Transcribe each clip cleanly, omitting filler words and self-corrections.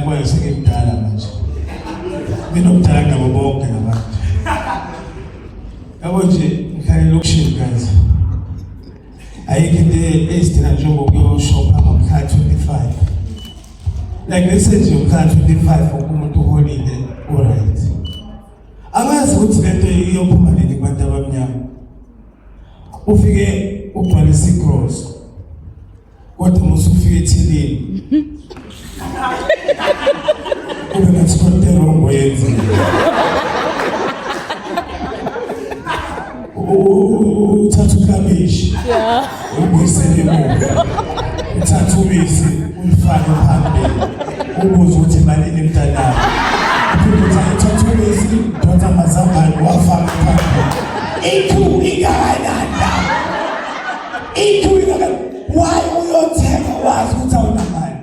yabona sekemdala manje. Nginomdala nabo bonke nabantu. Yabo nje ngikhaya lokushini guys. Ayikho into esidina njengokuyo shop ngomhla 25. Like let's say nje umhla 25 umuntu uholile alright. Angazi ukuthi lento iyophuma nini kubantu abamnyama. Ufike ugcwalisa igross. Kodwa musufike ethilini. Ube ngathi konke wrong yenze. Uthatha ukabishi. Yeah. Ubuyisele emuva. Uthatha ubisi ulifake phambili. Ubuze ukuthi malini emntanami. Uthatha ubisi, uthatha amazambane wafaka phambili. Ikhu ingakananda. Ikhu ingakananda. Why uyothenga wazi ukuthi awunamali?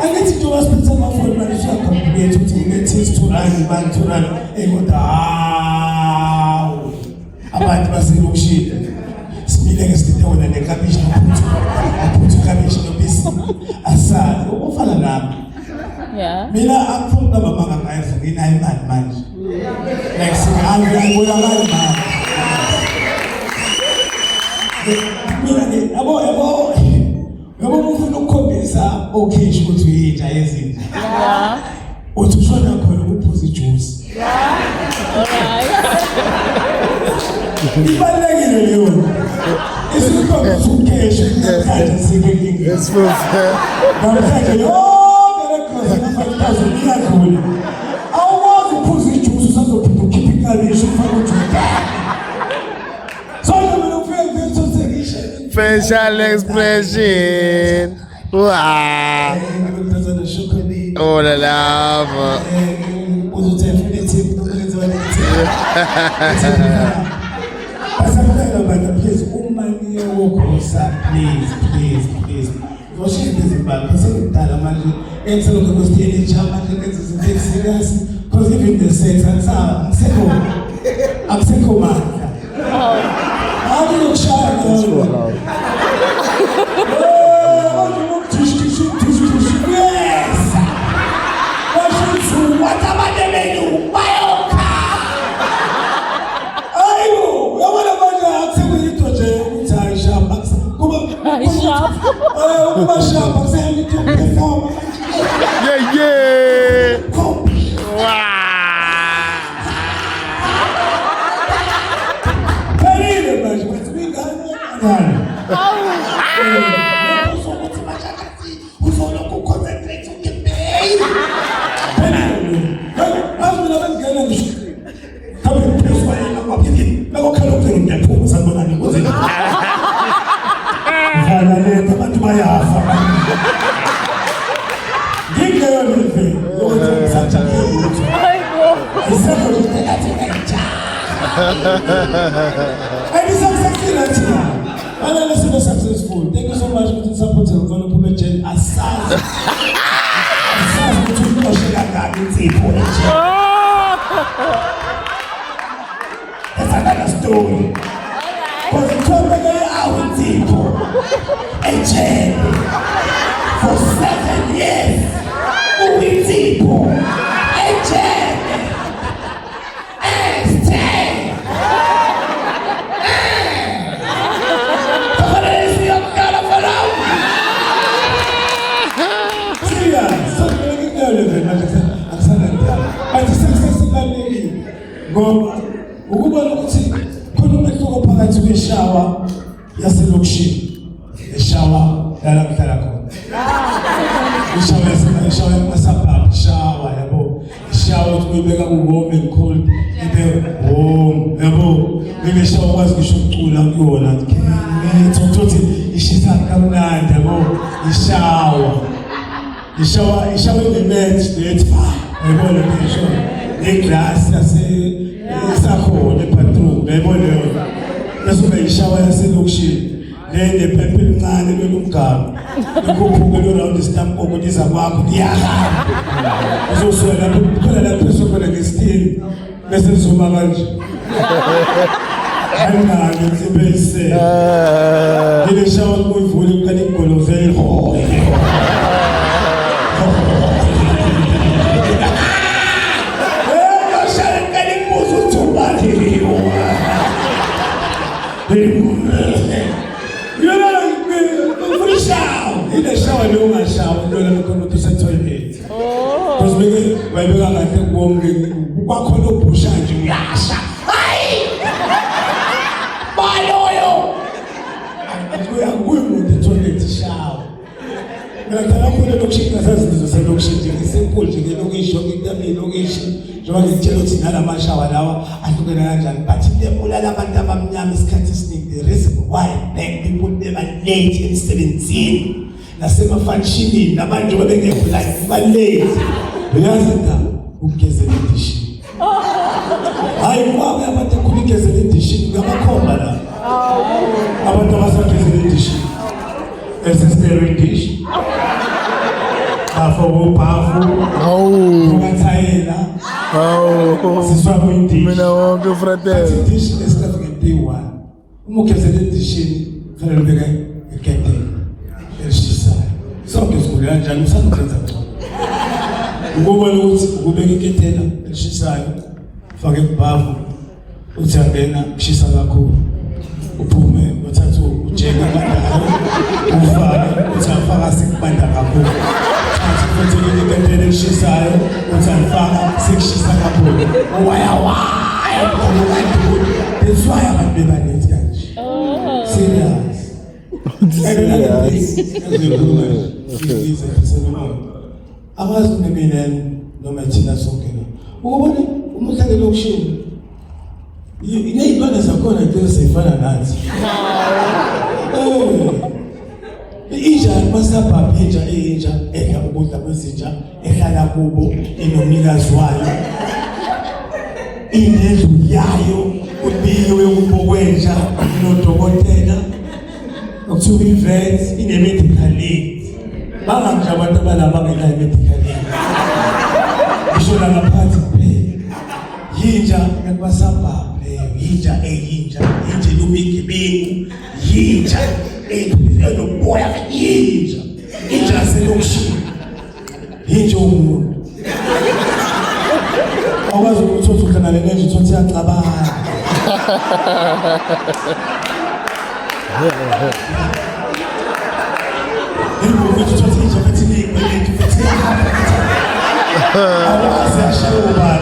Angithi nje wasiphethe amafoni manje uyakhomplete ukuthi nge-taste to run man to run kodwa hawu abantu baselokushini simile ngesidingo wena nekabishi nophuthu kabishi nobisi asali ufana nami. Yeah. Mina akufuni ukuba mama ngayeza nginayo imali manje. Like singayibuya mali manje. Mina yabo ufuna ukukhombisa okay ukuthi uyinja yezinja. Yeah. Uthi ushona khona ukuphuza ijuice. Yeah. Alright. Ibalekile leyo. Isikhombisa ukukesha ngakhathi sikengingi. Yes move. Namhlanje ngiyadlula. Awukwazi ukuphuza ijuice usazophinde ukhiphe ikabishi ufake ujuice. Facial expression. Wow. Oh la love. Please. Because even the sex, I'm single man. How do you try to yes! What about the menu? My car! I want to go to the shop. Yeah. Wow. Successful. Thank you so much for supporting the Honorable Jen Assad. That's another story. Because the told me out people and Jen for 7 years. We people and Jen and stay. Ukubona ukuthi khona umehluko phakathi kweshawa yaselokishini neshawa la kuhlala khona. Ishawa yamasabhabhu, ishawa yabo. Ishawa ukubeka kuwome cold ibe warm yabo. Bebe shawa kwazi kusho ukucula kuyona. Ngithothi ishisa kamnandi yabo. Ishawa inenet yabo le ngisho. Neglass yasesakhona ebathroom yayibona yasuka ishawa yaselokishini le phephe lincane lomgaba lokuphuka lo round stamp okudiza kwakho liyahamba uzosuka lapho khona lapho sokona ngesithini bese uzoma kanje ayinalo ntsebese ile shawa kuyivula ukani igolozela ile shower leyo ungashawa into leyo khona ukuthi usetoilet because beke wayibeka kahle konke kwakhona ubhusha nje uyasha hayi baloyo kuya umuntu toilet shower ngiyacela khona lokushinga sazizo selokushinga isimple nje lokisho intamini lokishi njengoba ngitshela ukuthi nalamashawa lawa ahlukene kanjani but lebulala abantu abamnyama isikhathi esiningi the reason why black people they are late emsebenzini nasemafunctionini nabantu bebengekho la ba late uyazi nta ukugezela idishini hayi kwabe abantu kunikezela idishini ngamakhomba la abantu abasagezela idishini esestere dish bafo ungathayela siswa kwidish mina wonke fratello dish lesikhathi nge-day 1 uma ugezela idishini kufanele ubeke eketeni elishisayo sonke sikhule kanjani usanokwenza ngcono ukubona ukuthi ukubeka iketela elishisayo ufake ibhavu uthi angena kushisa kakhulu uphume uthathe ujeka kanjalo ufake uthi afaka sikubanda kakhulu futhi iketela elishisayo uthi afaka sikushisa kakhulu waya that's why abantu bebanethi kanje serious abazi mina noma thina sonke ukubona umuntu ngelokushini ineyibona zakhona into seyifana nathi inja masabha inja edla ukudla kwezinja ehlala kubo inomnikazi wayo inendlu yayo ubiwe ubokwenja nodokotela ukuthuka ivets ine-medical aid bangamnje abantu abalaba bangena i-medical aid isho la ngaphansi kuphela yinja ekubasabhabhu leyo yinja eyinja elumigebengu yinja enoboya yinja inja yaselokishini yinja umuntu akwazi ukuthi uthi ukhanale nenje uthi iyacabanga Ilmu vitu chote hicho katika kwenye kifutia awazi asharuba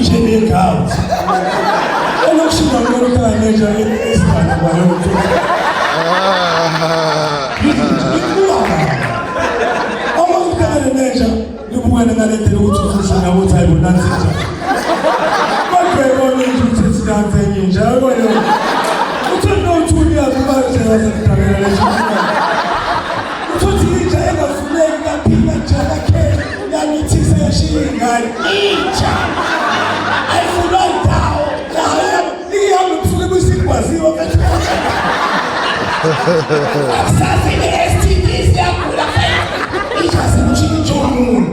nje count ana shida ngoro kana neja isana kwa leo awazi kana neja libungana nalete ukuthi na ukuthi ayibonanza bakweone ukuthi sidanze nje akona uthanda kubaze wasekhaya lesifuna uthi inja engafuneki kaphila njalo ke yangithisa yashingani inja ayifuna ndawo la ihambe kusuke kusikwaziwa kathi asazi STDs yakula inja semushini umuntu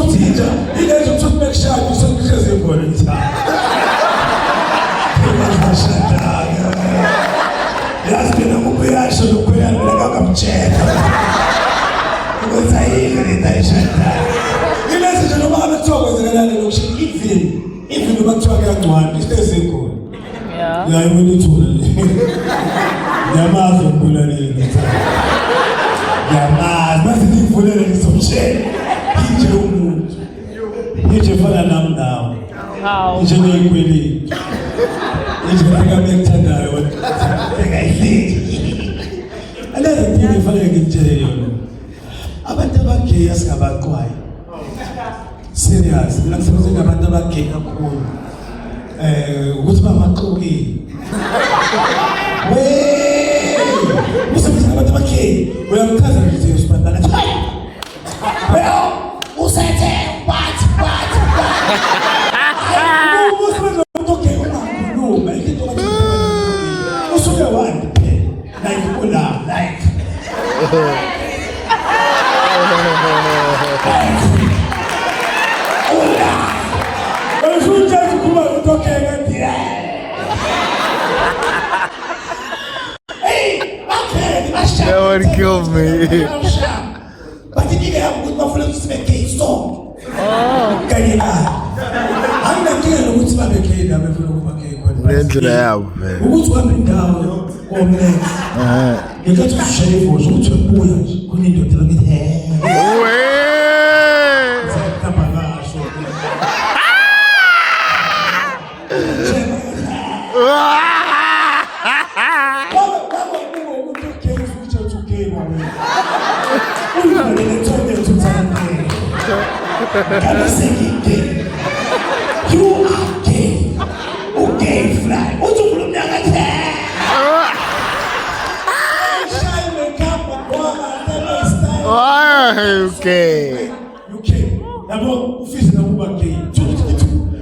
uthi inja ilezo uthi mekshaya sokuhleze ngone ithana yazibina ukuyasho lokuyana lakakamtshela ukuthi ayikho ishada ilezi nje noma abethiwa kwenzekalani lokushini even noma kuthiwa kuyancwane ihlezi ikhona yayibona ithula yamazi ukubulaleni yamazi masithi ngivulele ngizomtshela inje umuntu inje fana nami nawe inje neyikweleti inje fika bekuthandayo alezi ntini fanele ngitshele yona abantu abagay asingabaqwayi serious mina ngisebenza nabantu abagay kakhulu ukuthi bamaqokile usebenza nabantu abagay uyamchaza nje usibandana well usethe what usebenza nabantu abagay ungakhuluma into usuke wandi like ula like That one killed me. But he didn't have good friends to make a song. Can you? I'm not killing the woods of a kid. I'm a Ngendlela yabo vele. Ukuthi uhambe indawo omnene. Ngekhathi ushaye ivoice ukuthi ubuya nje kunendoda lakithi Sekuhamba ngasho. You are gay. Okay, fly. What's your problem? Okay. Okay. Yabo ufisi na kuba gay.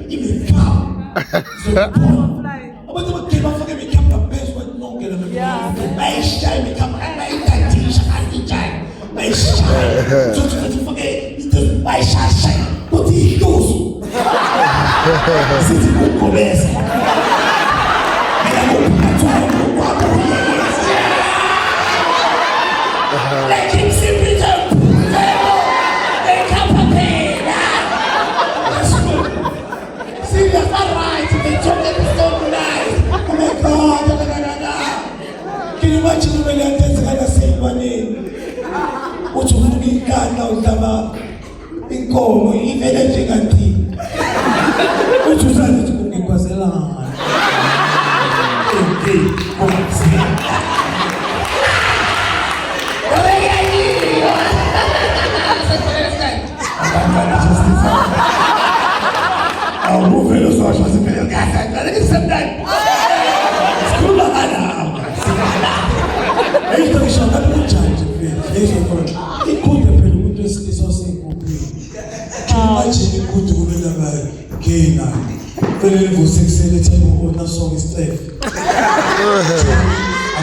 Even cow. Abantu bakhe bafake makeup base what no get them. Bayisha makeup bayithathisha kanti njani. Bayisha. Fuke bayisha. Uthi idosu. Sithi ukubeza. Like him simply jump. They can't pay. See, that's not right. They took it to stone tonight. Oh my God. Can you imagine when you're dancing at the same money? What you want to be got now, Dama? In Congo, even a giganti. What you said to me was a lie. I'll move it as much as a million gas. I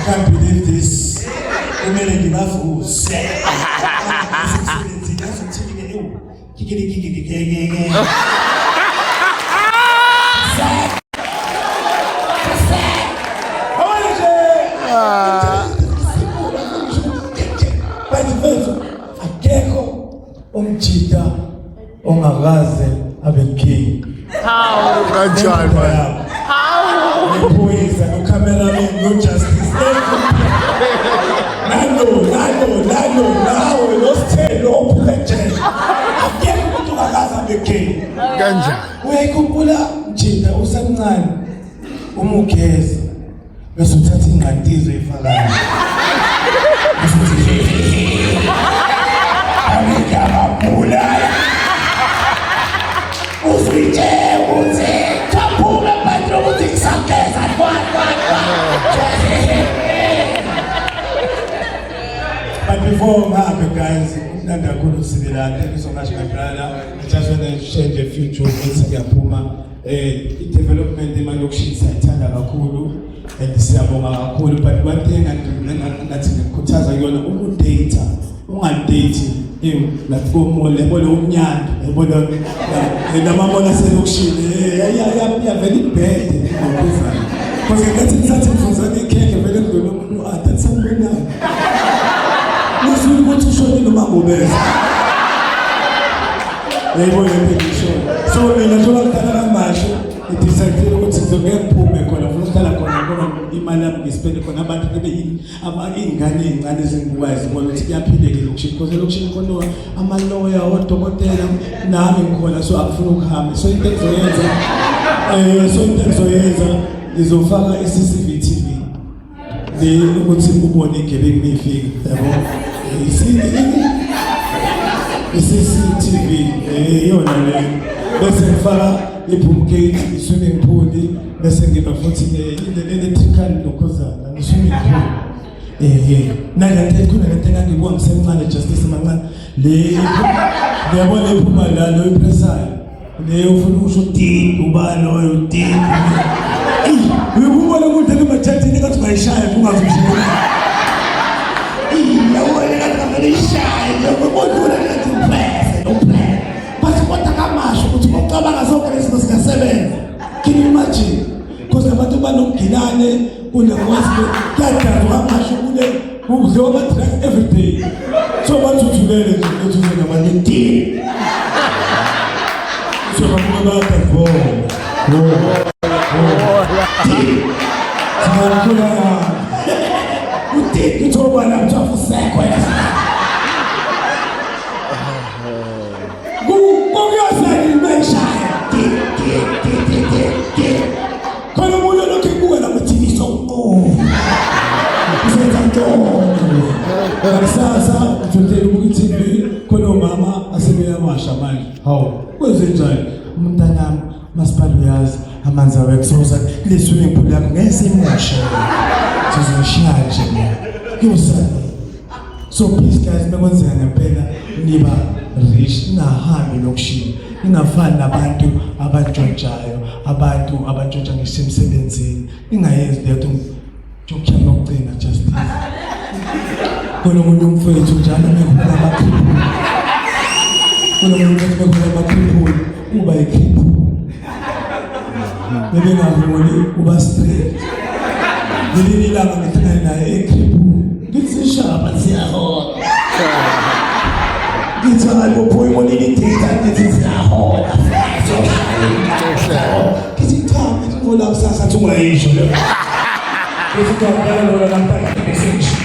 can't believe this. Umjida ongakaze abe king. How? Kanjani man? How? Nopoisa, no cameraman, no justice. Nano, no stay, no protection. Akekho umuntu ongakaze abe king. Kanjani? Uyayikhumbula Mjida usemncane umugeza bese uthatha ingqandizo efakayo. But before guys, thank you so much, my brother. I just want to share the future with Puma. Development in my location site, and siyabonga kakhulu. But one thing ngathi ngikhuthaza yona ukudata ungadate like go mall yabona umnyanda yabona namamona selokishini ya very bad ngokuzana because ngathi ngisathi ngifuzana ikheke vele ngidona umuntu that's something now ukuthi ushone noma ngobeza yayibona impikisho so mina njengoba ngidala kamasho idecide ukuthi ngizongephume khona futhi uhlala khona ngoba imali yami ngispende khona abantu kube ingane ezincane ezingikwazi bona ukuthi kuyaphileke lokushini because lokushini khona amaloya odokotela nami ngikhona so akufuna ukuhamba so into engizoyenza ngizofaka iCCTV TV le ukuthi ubone igebengu ngifika yabo iCCTV yona le bese ngifaka i-boom gate, i-swimming pool, bese ngiba futhi ne-electrical lokhozana ne-swimming pool. Nangathi khona lento engangibuka ngisemncane justice mancane le ngiyabona iphuma la lo ipresayo le ufuna ukusho ding ubani loyo ding uyubona umuntu emajathini kathi bayishaya ungazushiya yabona kathi bayishaya lokubona kathi press no plan base kodwa kamasho ukuthi ucabanga zonke lezi zinto zingasebenza. Can you imagine? Because abantu banomgilane kunekwazi kuyadala kamasho kule uzoma drugs every day so bathuthukele nje ethuze nabantu so bakuba batho Singakhula udidi uthoba la mthafu sekho Kuyasani meshaya khona umuntu lokho kubuka la ku-TV so usenza ntoni kusasa uthotela ubuka i-TV khona umama asebeyamasha manje hawu kwenzenjani umntanami masipala uyazi amanzi awekusoza kule swimming pool yakho ngeke simoshe sizoshiya nje kuyosani so please guys bekwenzeka ngempela niba rich ningahambi lokushini ningafani nabantu abantshontshayo abantu abantshontsha ngisemsebenzini ningayenzi lento jokukhamba nokugcina justice khona umuntu umfethu njalo mekhola amakhiphu khona umuntu mekhola amakhiphu uba ikhiphu bebengavuli uba straight ngelinye ilanga ngithina naye ekhiphu ngithi shaba siyahola ngithi alipho imonini data ngithi siyahola ngithi cha ngola kusasa thungayisho le ngithi ngabala lo la mpaka ngisho